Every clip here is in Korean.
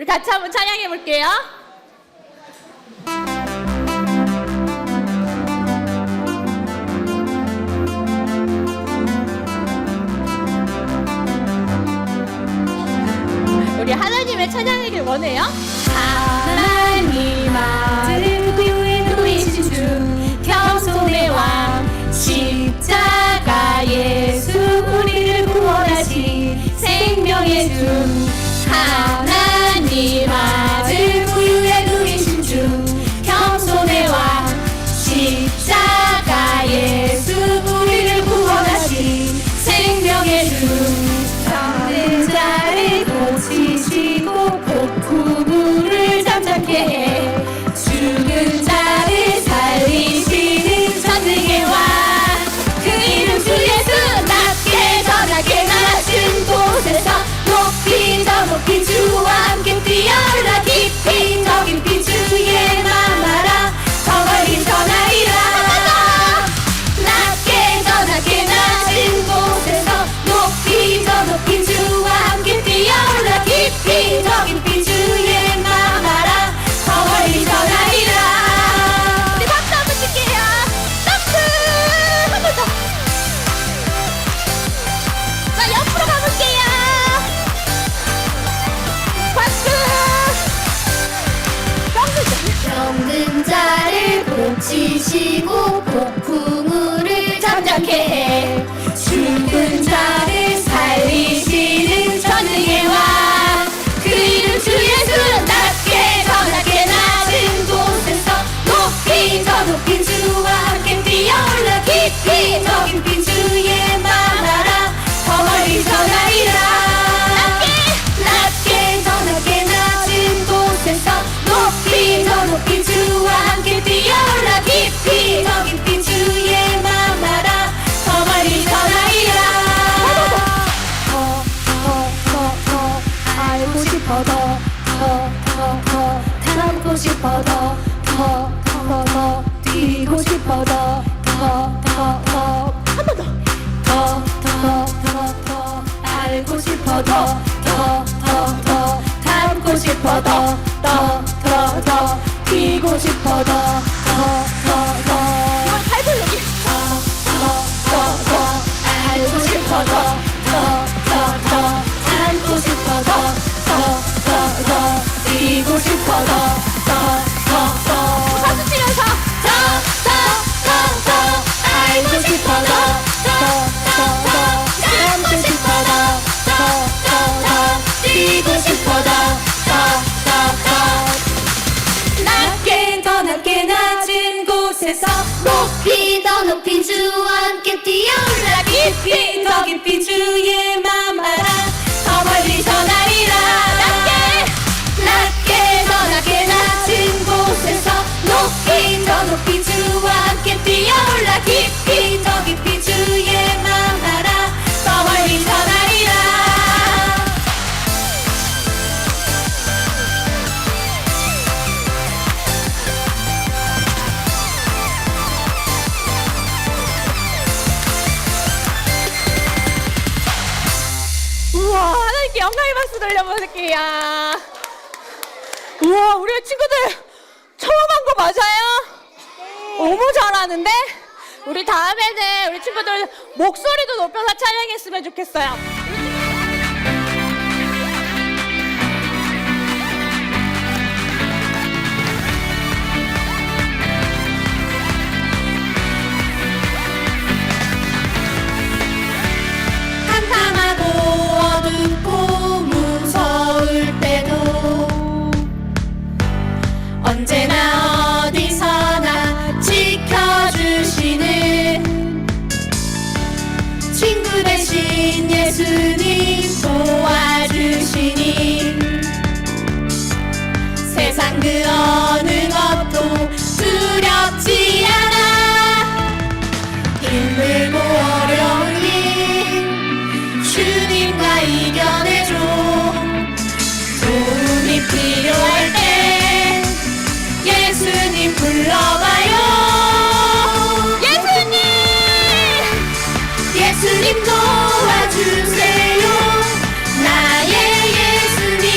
우리 같이 한번 찬양해 볼게요. 우리 하나님의 찬양하길 원해요. 하나님 아들 누이신 주 겸손의 왕 십자가 예수 우리를 구원하신 생명의 주 하나님 아들 부유에 누이신 주 겸손의 왕 십자가 예수 우리를 구원하신 생명의 주 병든 자를 고치시고 폭풍우를 잠잠케 해 죽은 자를 살리시는 전능의 왕 그 이름 주 예수 낮게 더 낮게 낮은 곳에서 높이 더 높이 주와 함께 뛰어라 깊이 더 깊이 주의 맘 알아 더 멀리 더 나이라 낮게 더 낮게 낮은 곳에서 높이 더 높이 주와 함께 뛰어라 깊이 더 깊이 주의 맘 알아 더 멀리 더 나이라 우리 박수 한번 칠게요. 점프 한 번 더. 자, 옆으로 가볼게요. 박수. 병든 자를 고치시고 폭풍우를 잠잠케 해 죽은 자를 살리시는 전능의 왕 그 이름 주 예수 낮게 더 낮게 낮은 곳에서 높이 더 높이 주와 함께 뛰어올라 깊이 더 깊이 주의 맘 알아 더 멀리 더 나이라 낮게 더 낮게 낮은 곳에서 높이 더 높이 주와 함께 뛰어올라 깊이 더 깊이 주의 맘 알아 더 멀리 더 나이라 더 알고 싶어 더 닮고 싶어 더 뛰고 싶어 더 알고 싶어 더 닮고 싶어 더 뛰고 싶어 더 이건 팔불 여기. 알고 싶어 더 닮고 싶어 더 뛰고 싶어 더 박수 치면서. 알고 싶어 닮고 싶어 뛰고 싶어 낮게 더 낮게 낮은 곳에서 높이 더 높이 주와 함께 뛰어올라 깊이 더 깊이 주의 맘 알아 더 멀리 더 나리라 낮게 더 낮게 낮은 곳에서 높이 더 높이 주와 함께 뛰어올라 깊이 더 깊이 주의 맘 알아 더 멀리 더 나리라 우와, 하나님께 영광의 박수 돌려보실게요. 우와, 우리 친구들 처음 한 거 맞아요? 너무 잘하는데? 우리 다음에는 우리 친구들 목소리도 높여서 찬양했으면 좋겠어요. 캄캄하고 어둡고 무서울 때도 언제나 어디서나 지켜주시는 친구 대신 예수님 도와주시니 세상 그 어느 것도 두렵지 않아 힘들고 어려운 일 주님과 이겨내줘 도움이 필요할 때 예수님 불러봐요 예수님 도와주세요 나의 예수님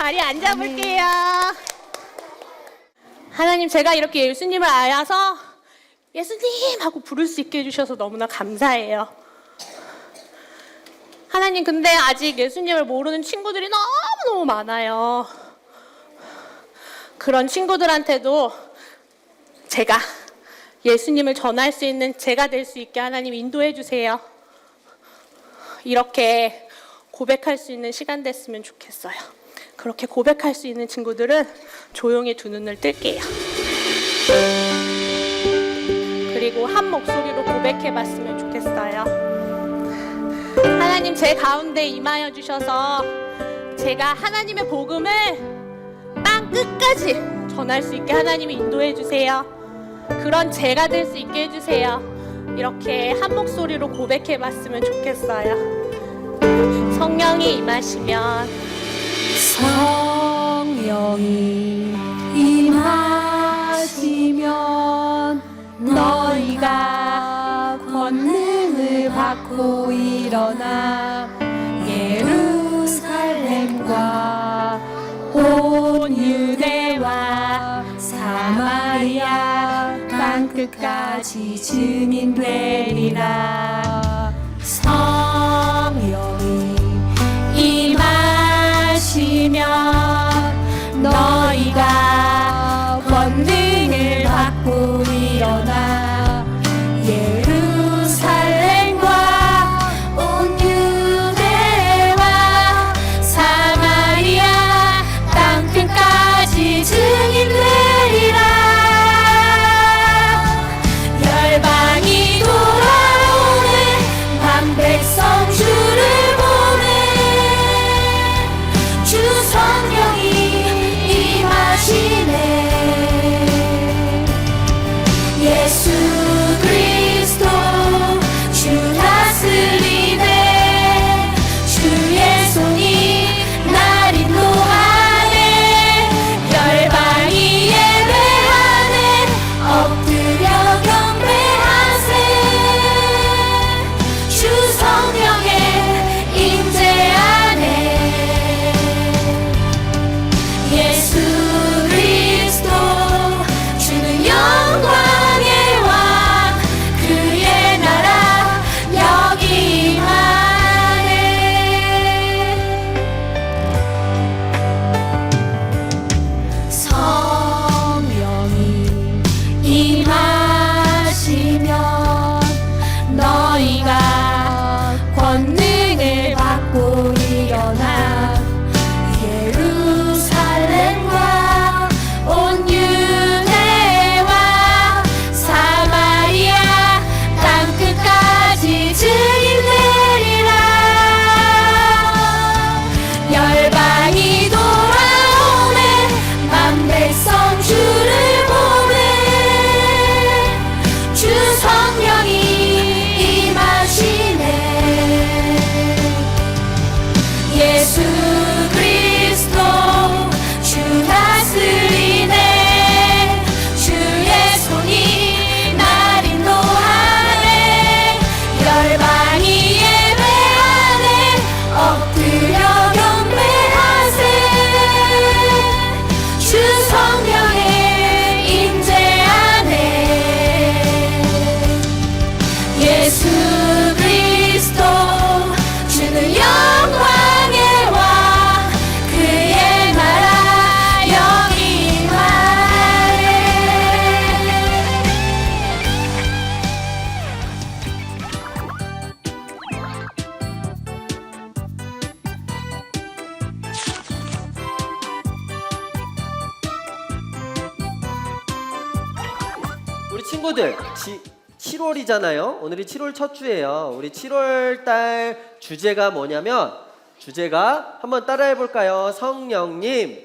자리에 앉아볼게요. 하나님, 제가 이렇게 예수님을 알아서 예수님 하고 부를 수 있게 해주셔서 너무나 감사해요. 하나님, 근데 아직 예수님을 모르는 친구들이 너무너무 많아요. 그런 친구들한테도 제가 예수님을 전할 수 있는 제가 될 수 있게 하나님 인도해 주세요. 이렇게 고백할 수 있는 시간 됐으면 좋겠어요. 그렇게 고백할 수 있는 친구들은 조용히 두 눈을 뜰게요. 그리고 한 목소리로 고백해 봤으면 좋겠어요. 하나님, 제 가운데 임하여 주셔서 제가 하나님의 복음을 땅 끝까지 전할 수 있게 하나님이 인도해 주세요. 그런 제가 될 수 있게 해주세요. 이렇게 한 목소리로 고백해 봤으면 좋겠어요. 성령이 임하시면 성령이 임하시면 너희가 권능을 받고 일어나 예루살렘과 온 유대와 사마리아 땅끝까지 증인 되리라. 성령이 임하시면 너희가 권능을 받고 일어나 예루살렘과 온 유대와 사마리아 땅끝까지 증인 되리라. 열방이 돌아오는 만 백성 주를 보내 주 성령이 임하시네. 예수 그리스도 주 다스리네. 주의 손이 날 인도하네. 열방이 예배하네. 엎드려 경배하세. 주 성령의 임재 안에 예수 그리스도 주는 영광의 왕 그의 나라 여기 임하네. 성령이 임하시면 너희가 권능을 받고 일어나 예루살렘과 온 유대와 사마리아 땅끝까지 증인 되리라. 열방이 돌아오네. 만 백성 주를 보내 주 성령이 임하시네. 예수 그리스도 주 다스리네. 주의 손이 날 인도하네. 열방이 예배하네. 엎드려 경배하세. 주 성령의 임재 안에 예수 그리스도 주는 영광의 왕 그의 나라 여기 임하네. 우리 친구들 7월이잖아요. 오늘이 7월 첫 주예요. 우리 7월 달 주제가 뭐냐면 주제가 한번 따라해 볼까요? 성령님.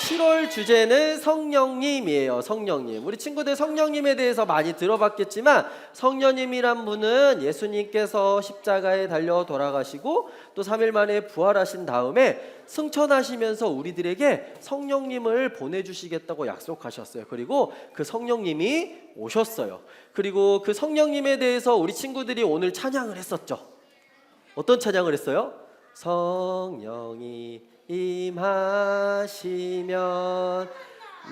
7월 주제는 성령님이에요. 성령님. 우리 친구들 성령님에 대해서 많이 들어봤겠지만 성령님이란 분은 예수님께서 십자가에 달려 돌아가시고 또 3일 만에 부활하신 다음에 승천하시면서 우리들에게 성령님을 보내주시겠다고 약속하셨어요. 그리고 그 성령님이 오셨어요. 그리고 그 성령님에 대해서 우리 친구들이 오늘 찬양을 했었죠. 어떤 찬양을 했어요? 성령이 임하시면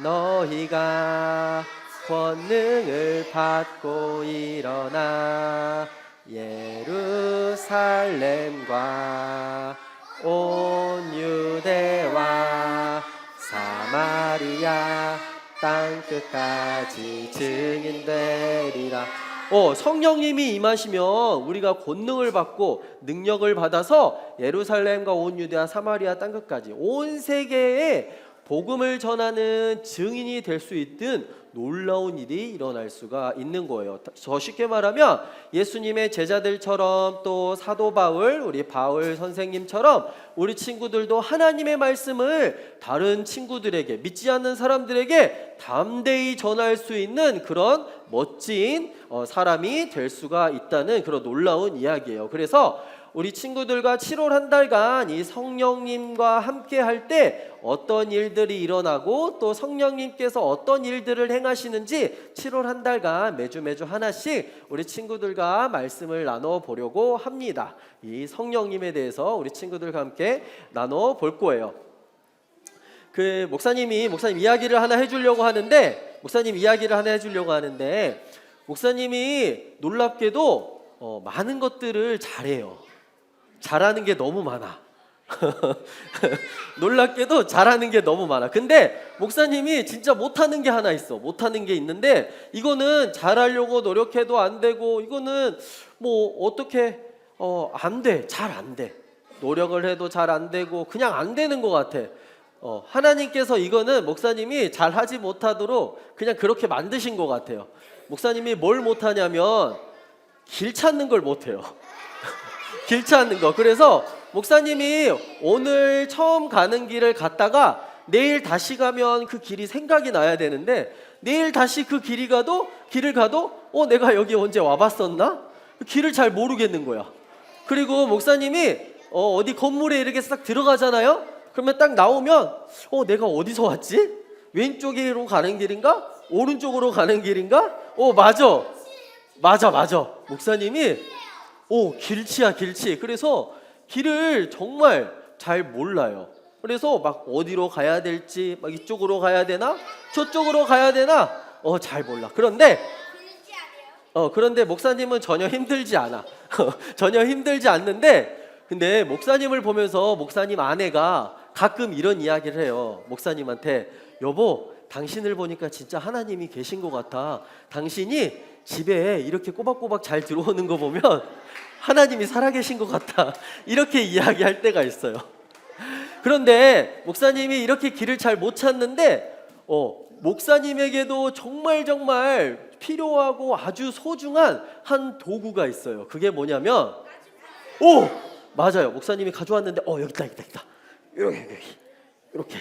너희가 권능을 받고 일어나 예루살렘과 온 유대와 사마리아 땅 끝까지 증인되리라. 성령님이 임하시면 우리가 권능을 받고 능력을 받아서 예루살렘과 온 유대와 사마리아 땅 끝까지 온 세계에 복음을 전하는 증인이 될 수 있는 놀라운 일이 일어날 수가 있는 거예요. 더 쉽게 말하면 예수님의 제자들처럼 또 사도 바울, 우리 바울 선생님처럼 우리 친구들도 하나님의 말씀을 다른 친구들에게, 믿지 않는 사람들에게 담대히 전할 수 있는 그런 멋진 사람이 될 수가 있다는 그런 놀라운 이야기예요. 그래서 우리 친구들과 7월 한 달간 이 성령님과 함께 할 때 어떤 일들이 일어나고 또 성령님께서 어떤 일들을 행하시는지 7월 한 달간 매주 하나씩 우리 친구들과 말씀을 나눠 보려고 합니다. 이 성령님에 대해서 우리 친구들과 함께 나눠 볼 거예요. 목사님 이야기를 하나 해주려고 하는데 목사님이 놀랍게도 많은 것들을 잘해요. 잘하는 게 너무 많아. 놀랍게도 잘하는 게 너무 많아. 근데 목사님이 진짜 못하는 게 하나 있어. 못하는 게 있는데 이거는 잘하려고 노력해도 안 되고 이거는 뭐 어떻게 안 돼. 잘 안 돼. 노력을 해도 잘 안 되고 그냥 안 되는 것 같아. 하나님께서 이거는 목사님이 잘하지 못하도록 그냥 그렇게 만드신 것 같아요. 목사님이 뭘 못하냐면 길 찾는 걸 못해요. 길 찾는 거. 그래서 목사님이 오늘 처음 가는 길을 갔다가 내일 다시 가면 그 길이 생각이 나야 되는데 내일 다시 그 길을 가도 내가 여기 언제 와봤었나? 길을 잘 모르겠는 거야. 그리고 목사님이 어디 건물에 이렇게 싹 들어가잖아요. 그러면 딱 나오면 내가 어디서 왔지? 왼쪽으로 가는 길인가? 오른쪽으로 가는 길인가? 맞아. 목사님이 길치야. 그래서 길을 정말 잘 몰라요. 그래서 막 어디로 가야 될지, 막 이쪽으로 가야 되나? 저쪽으로 가야 되나? 잘 몰라. 그런데 목사님은 전혀 힘들지 않아. 전혀 힘들지 않는데, 근데 목사님을 보면서 목사님 아내가 가끔 이런 이야기를 해요. 목사님한테, 여보, 당신을 보니까 진짜 하나님이 계신 것 같아. 당신이 집에 이렇게 꼬박꼬박 잘 들어오는 거 보면 하나님이 살아계신 것 같다. 이렇게 이야기할 때가 있어요. 그런데 목사님이 이렇게 길을 잘 못 찾는데 목사님에게도 정말 필요하고 아주 소중한 한 도구가 있어요. 그게 뭐냐면 맞아요. 목사님이 가져왔는데 여기 있다. 이렇게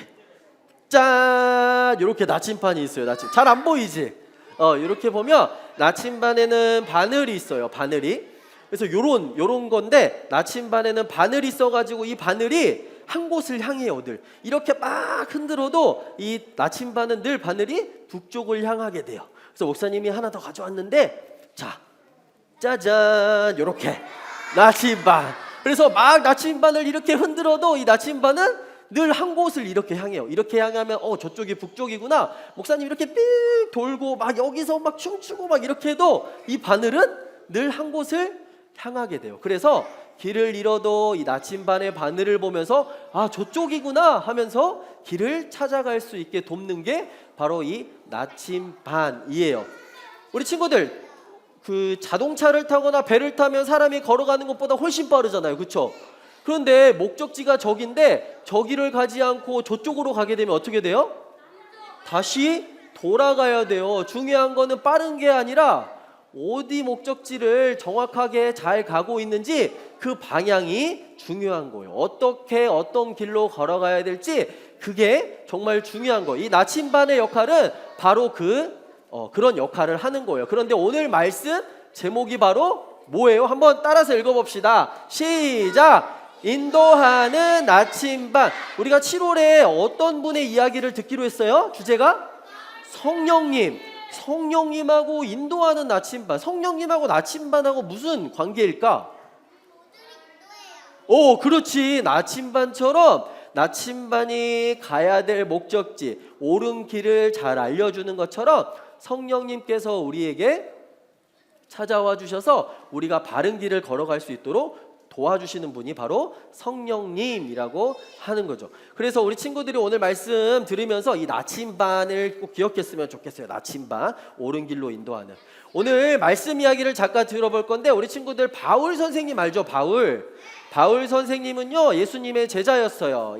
짠! 이렇게 나침반이 있어요. 잘 안 보이지? 이렇게 보면 나침반에는 바늘이 있어요. 바늘이. 그래서 요런 건데 나침반에는 바늘이 있어가지고 이 바늘이 한 곳을 향해요. 늘 이렇게 막 흔들어도 이 나침반은 늘 바늘이 북쪽을 향하게 돼요. 그래서 목사님이 하나 더 가져왔는데 짜잔, 요렇게 나침반. 그래서 막 나침반을 이렇게 흔들어도 이 나침반은 늘 한 곳을 이렇게 향해요. 이렇게 향하면 저쪽이 북쪽이구나. 목사님 이렇게 삑 돌고 막 여기서 막 춤추고 막 이렇게 해도 이 바늘은 늘 한 곳을 향하게 돼요. 그래서 길을 잃어도 이 나침반의 바늘을 보면서 저쪽이구나 하면서 길을 찾아갈 수 있게 돕는 게 바로 이 나침반이에요. 우리 친구들, 그 자동차를 타거나 배를 타면 사람이 걸어가는 것보다 훨씬 빠르잖아요. 그렇죠? 그런데 목적지가 저기인데 저기를 가지 않고 저쪽으로 가게 되면 어떻게 돼요? 다시 돌아가야 돼요. 중요한 거는 빠른 게 아니라 어디 목적지를 정확하게 잘 가고 있는지 그 방향이 중요한 거예요. 어떤 길로 걸어가야 될지 그게 정말 중요한 거예요. 이 나침반의 역할은 바로 그런 역할을 하는 거예요. 그런데 오늘 말씀 제목이 바로 뭐예요? 한번 따라서 읽어봅시다. 시작! 인도하는 나침반. 우리가 7월에 어떤 분의 이야기를 듣기로 했어요? 주제가 성령님하고 인도하는 나침반. 성령님하고 나침반하고 무슨 관계일까? 그렇지. 나침반처럼 나침반이 가야 될 목적지, 옳은 길을 잘 알려주는 것처럼 성령님께서 우리에게 찾아와 주셔서 우리가 바른 길을 걸어갈 수 있도록 도와주시는 분이 바로 성령님이라고 하는 거죠. 그래서 우리 친구들이 오늘 말씀 들으면서 이 나침반을 꼭 기억했으면 좋겠어요. 나침반, 옳은 길로 인도하는. 오늘 말씀 이야기를 잠깐 들어볼 건데 우리 친구들 바울 선생님 알죠? 바울 선생님은요 예수님의 제자였어요.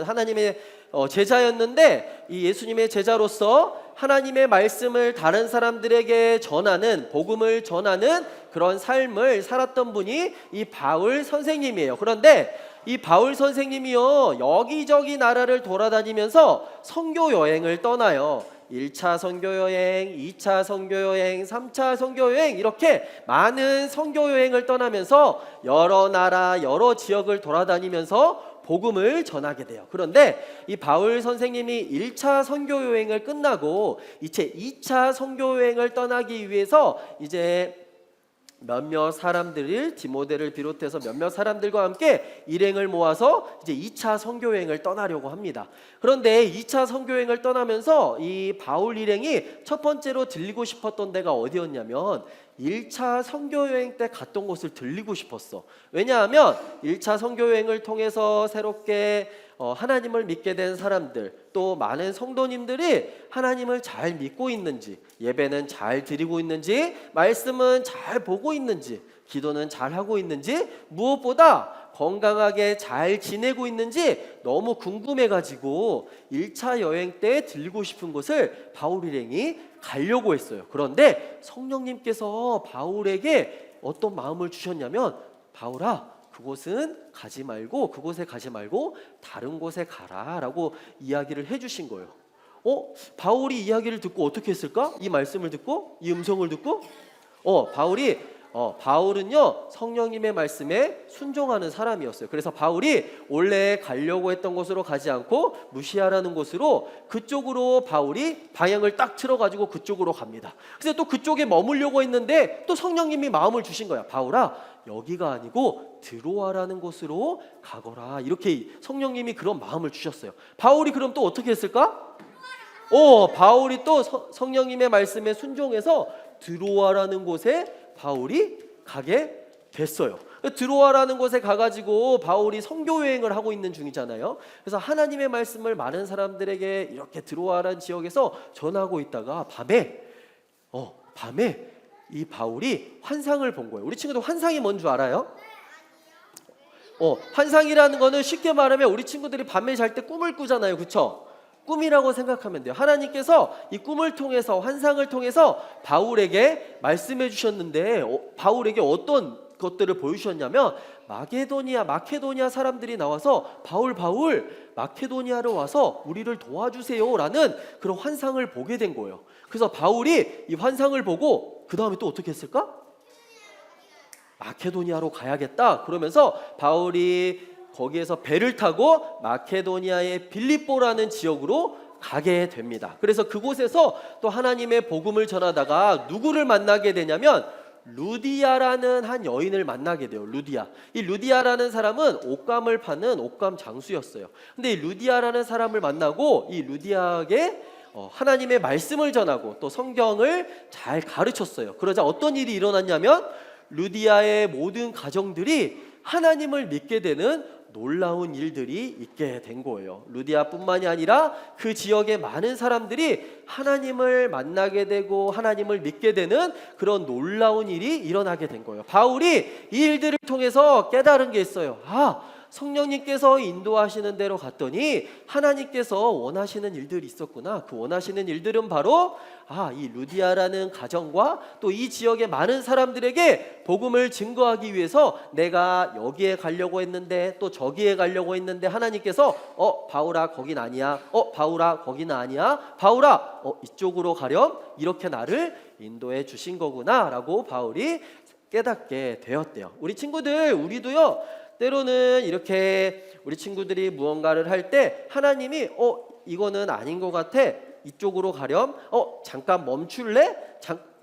하나님의 제자였는데 이 예수님의 제자로서 하나님의 말씀을 다른 사람들에게 전하는, 복음을 전하는 그런 삶을 살았던 분이 이 바울 선생님이에요. 그런데 이 바울 선생님이요 여기저기 나라를 돌아다니면서 선교 여행을 떠나요. 1차 선교여행, 2차 선교여행, 3차 선교여행 이렇게 많은 선교여행을 떠나면서 여러 나라, 여러 지역을 돌아다니면서 복음을 전하게 돼요. 그런데 이 바울 선생님이 1차 선교여행을 끝나고 이제 2차 선교여행을 떠나기 위해서 이제 몇몇 사람들을 디모데를 비롯해서 몇몇 사람들과 함께 일행을 모아서 이제 2차 선교여행을 떠나려고 합니다. 그런데 2차 선교여행을 떠나면서 이 바울 일행이 첫 번째로 들리고 싶었던 데가 어디였냐면 1차 선교여행 때 갔던 곳을 들리고 싶었어. 왜냐하면 1차 선교여행을 통해서 새롭게 하나님을 믿게 된 사람들, 또 많은 성도님들이 하나님을 잘 믿고 있는지, 예배는 잘 드리고 있는지, 말씀은 잘 보고 있는지, 기도는 잘 하고 있는지, 무엇보다 건강하게 잘 지내고 있는지 너무 궁금해가지고 1차 여행 때 들리고 싶은 곳을 바울 일행이 가려고 했어요. 그런데 성령님께서 바울에게 어떤 마음을 주셨냐면, 바울아, 그곳에 가지 말고 다른 곳에 가라 라고 이야기를 해주신 거예요. 바울이 이야기를 듣고 어떻게 했을까? 이 말씀을 듣고, 이 음성을 듣고 바울은요 성령님의 말씀에 순종하는 사람이었어요. 그래서 바울이 원래 가려고 했던 곳으로 가지 않고 무시하라는 곳으로, 그쪽으로 바울이 방향을 딱 틀어가지고 그쪽으로 갑니다. 그래서 또 그쪽에 머물려고 했는데 또 성령님이 마음을 주신 거야. 바울아, 여기가 아니고 드로아라는 곳으로 가거라. 이렇게 성령님이 그런 마음을 주셨어요. 바울이 그럼 또 어떻게 했을까? 바울이 또 성령님의 말씀에 순종해서 드로아라는 곳에 바울이 가게 됐어요. 드로아라는 곳에 가가지고 바울이 선교여행을 하고 있는 중이잖아요. 그래서 하나님의 말씀을 많은 사람들에게 이렇게 드로아라는 지역에서 전하고 있다가 밤에 이 바울이 환상을 본 거예요. 우리 친구들 환상이 뭔 줄 알아요? 환상이라는 거는 쉽게 말하면 우리 친구들이 밤에 잘 때 꿈을 꾸잖아요. 그쵸? 꿈이라고 생각하면 돼요. 하나님께서 이 꿈을 통해서, 환상을 통해서 바울에게 말씀해 주셨는데 바울에게 어떤 것들을 보여주셨냐면 마케도니아 사람들이 나와서 바울 마케도니아로 와서 우리를 도와주세요 라는 그런 환상을 보게 된 거예요. 그래서 바울이 이 환상을 보고 그 다음에 또 어떻게 했을까? 마케도니아로 가야겠다 그러면서 바울이 거기에서 배를 타고 마케도니아의 빌립보라는 지역으로 가게 됩니다. 그래서 그곳에서 또 하나님의 복음을 전하다가 누구를 만나게 되냐면 루디아라는 한 여인을 만나게 돼요. 이 루디아라는 사람은 옷감을 파는 옷감 장수였어요. 근데 이 루디아라는 사람을 만나고 이 루디아에게 하나님의 말씀을 전하고 또 성경을 잘 가르쳤어요. 그러자 어떤 일이 일어났냐면 루디아의 모든 가정들이 하나님을 믿게 되는 놀라운 일들이 있게 된 거예요. 루디아뿐만이 아니라 그 지역의 많은 사람들이 하나님을 만나게 되고 하나님을 믿게 되는 그런 놀라운 일이 일어나게 된 거예요. 바울이 이 일들을 통해서 깨달은 게 있어요. 성령님께서 인도하시는 대로 갔더니 하나님께서 원하시는 일들이 있었구나. 그 원하시는 일들은 바로 이 루디아라는 가정과 또 이 지역의 많은 사람들에게 복음을 증거하기 위해서 내가 여기에 가려고 했는데 또 저기에 가려고 했는데 하나님께서 바울아 거긴 아니야. 바울아 거기는 아니야. 바울아 이쪽으로 가렴. 이렇게 나를 인도해 주신 거구나 라고 바울이 깨닫게 되었대요. 우리 친구들, 우리도요 때로는 이렇게 우리 친구들이 무언가를 할 때 하나님이 이거는 아닌 것 같아. 이쪽으로 가렴. 잠깐 멈출래?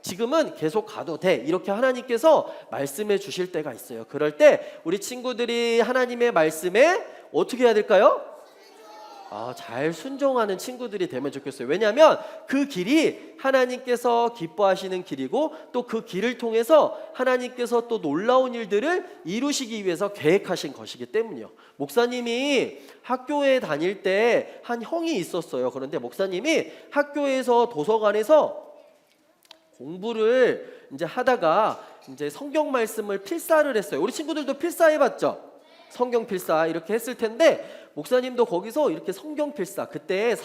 지금은 계속 가도 돼. 이렇게 하나님께서 말씀해 주실 때가 있어요. 그럴 때 우리 친구들이 하나님의 말씀에 어떻게 해야 될까요? 잘 순종하는 친구들이 되면 좋겠어요. 왜냐하면 그 길이 하나님께서 기뻐하시는 길이고 또 그 길을 통해서 하나님께서 또 놀라운 일들을 이루시기 위해서 계획하신 것이기 때문이요. 목사님이 학교에 다닐 때 한 형이 있었어요. 그런데 목사님이 학교에서 도서관에서 공부를 이제 하다가 이제 성경 말씀을 필사를 했어요. 우리 친구들도 필사해봤죠? 성경 필사 이렇게 했을 텐데 목사님도 거기서 이렇게 성경 필사 그때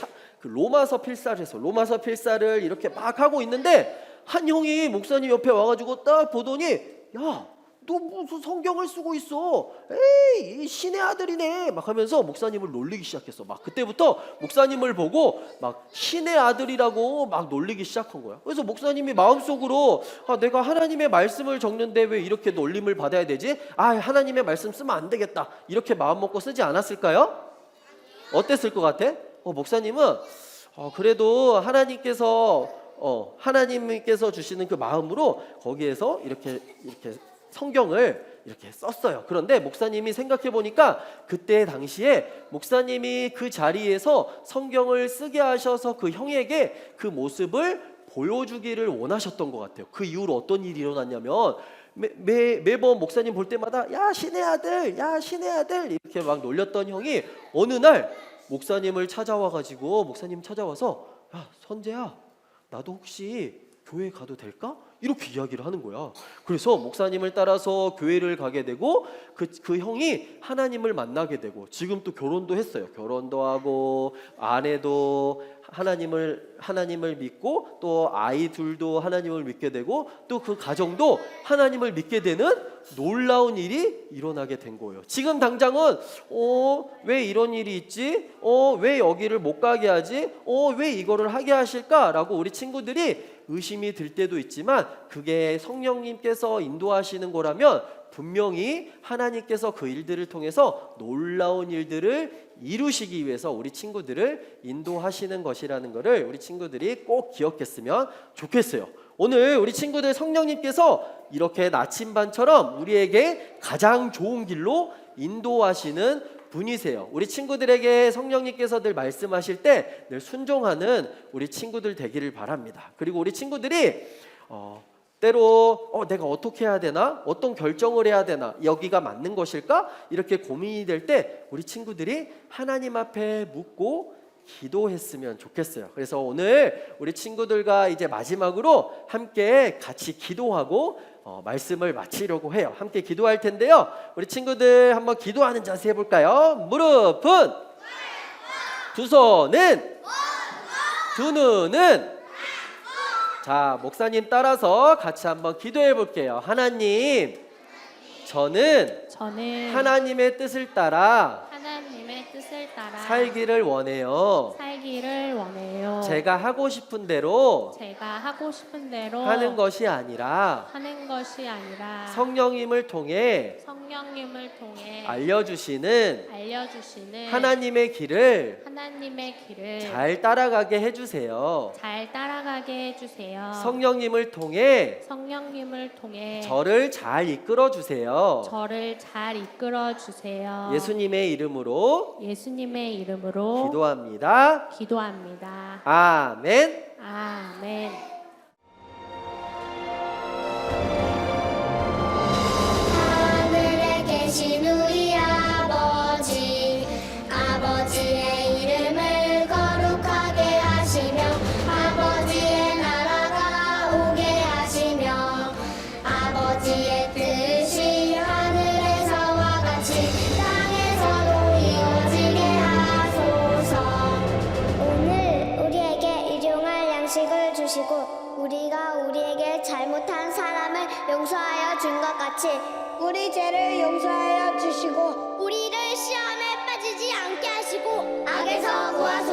그 로마서 필사를 했어. 로마서 필사를 이렇게 막 하고 있는데 한 형이 목사님 옆에 와가지고 딱 보더니 야, 너 무슨 성경을 쓰고 있어? 에이, 이 신의 아들이네. 막 하면서 목사님을 놀리기 시작했어. 막 그때부터 목사님을 보고 막 신의 아들이라고 막 놀리기 시작한 거야. 그래서 목사님이 마음속으로 내가 하나님의 말씀을 적는데 왜 이렇게 놀림을 받아야 되지? 하나님의 말씀 쓰면 안 되겠다. 이렇게 마음 먹고 쓰지 않았을까요? 어땠을 것 같아? 목사님은 그래도 하나님께서 주시는 그 마음으로 거기에서 이렇게 성경을 이렇게 썼어요. 그런데 목사님이 생각해 보니까 그때 당시에 목사님이 그 자리에서 성경을 쓰게 하셔서 그 형에게 그 모습을 보여주기를 원하셨던 것 같아요. 그 이후로 어떤 일이 일어났냐면 매번 목사님 볼 때마다 야 신의 아들, 야 신의 아들 이렇게 막 놀렸던 형이 어느 날 목사님을 찾아와가지고 목사님 찾아와서 야 선재야 나도 혹시 교회 가도 될까? 이렇게 이야기를 하는 거야. 그래서 목사님을 따라서 교회를 가게 되고 그 형이 하나님을 만나게 되고 지금 또 결혼도 했어요. 결혼도 하고 아내도 하나님을 믿고 또 아이 둘도 하나님을 믿게 되고 또 그 가정도 하나님을 믿게 되는 놀라운 일이 일어나게 된 거예요. 지금 당장은 왜 이런 일이 있지? 왜 여기를 못 가게 하지? 왜 이거를 하게 하실까라고 우리 친구들이 의심이 들 때도 있지만 그게 성령님께서 인도하시는 거라면 분명히 하나님께서 그 일들을 통해서 놀라운 일들을 이루시기 위해서 우리 친구들을 인도하시는 것이라는 것을 우리 친구들이 꼭 기억했으면 좋겠어요. 오늘 우리 친구들 성령님께서 이렇게 나침반처럼 우리에게 가장 좋은 길로 인도하시는 분이세요. 우리 친구들에게 성령님께서 늘 말씀하실 때 늘 순종하는 우리 친구들 되기를 바랍니다. 그리고 우리 친구들이 때로 내가 어떻게 해야 되나? 어떤 결정을 해야 되나? 여기가 맞는 것일까? 이렇게 고민이 될 때 우리 친구들이 하나님 앞에 묻고 기도했으면 좋겠어요. 그래서 오늘 우리 친구들과 이제 마지막으로 함께 같이 기도하고 말씀을 마치려고 해요. 함께 기도할 텐데요. 우리 친구들 한번 기도하는 자세 해볼까요? 무릎은, 두 손은, 두 눈은. 자, 목사님 따라서 같이 한번 기도해 볼게요. 하나님, 저는 하나님의 뜻을 따라 살기를 원해요. 제가 하고 싶은 대로 하는 것이 아니라 성령님을 통해 알려주시는 하나님의 길을 잘 따라가게 해주세요. 성령님을 통해 저를 잘 이끌어 주세요. 예수님의 이름으로 기도합니다. 아멘. 하늘에 계신 우리 아버지, 아버지의 이름을 거룩하게 하시며 아버지의 나라가 오게 하시며 아버지의 뜻이 하늘에서와 같이 땅에서도 이루어지게 하소서. 오늘 우리에게 일용할 양식을 주시고 우리에게 잘못한 사람을 용서하여 준 것 같이 우리 죄를 용서하여 주시고 우리를 시험에 빠지지 않게 하시고 악에서 구하소서.